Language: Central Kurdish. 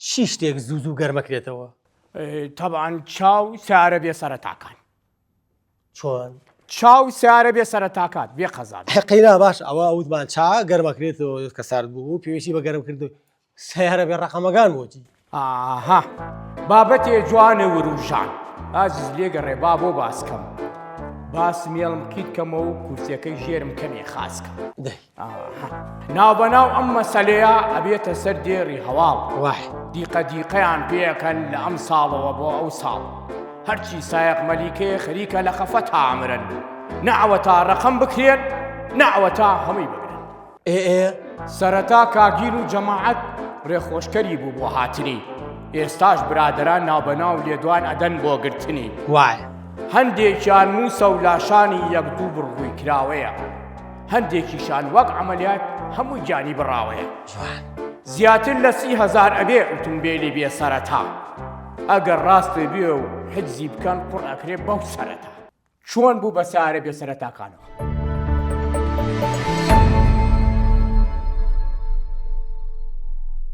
چی شتێک زوو زوو گەرمەکرێتەوە؟ طبعا چاو سیارە بێ سەرەتاکان. چۆن؟ چاو سیارە بێ سەرەتاکات بێ قەزان. حقینا باش ئەوە وتمان چا گەرمەکرێتەوە کە سارد بوو پێویستی بە گەرمکردو سیارە بێ ڕقەمەکان بۆچی؟ ئاها بابەتێ جوانە وروژان ئازیز لێگەڕێ با بۆ باسکەم باس مێڵم کیتکەمە و کورسەکەی ژێرم کەمێ خاسکەم. ناوبەناو ئەم مەسەلەیە ئەبێتە سەر دێڕی هەواڵ دیقە دیقەیان پێەکەن لە ئەم ساڵەوە بۆ ئەو ساڵ هەرچی سایق مەلیکەیە خەریکە لە خەفە تامرن نەعوە تا ڕەقەم بکرێن نەعوە تا هەمووی بگرن. سەرەتا کاگیر و جەماعەت ڕێخۆشکەری بوو بۆ هاتنی ئێستاش برادران ناوبەناو لێدوان ئەدەن بۆ گرتنی هەندێکیان موسە و لاشانی یەکدوو بڕووی کراوەیە هەندێکیشان وەک عەمەلیات هەمووی گیانی بڕاوەیە زیاتر لە 30,000 ئەبێ ئۆتۆمبیلی بێ سەرەتا ئەگەر ڕاستێ بێ و حجزی بکەن قوڕ ئەکرێ بەو سەرەتا. چۆن بوو بە سیارە بێ سەرەتاکانەوە؟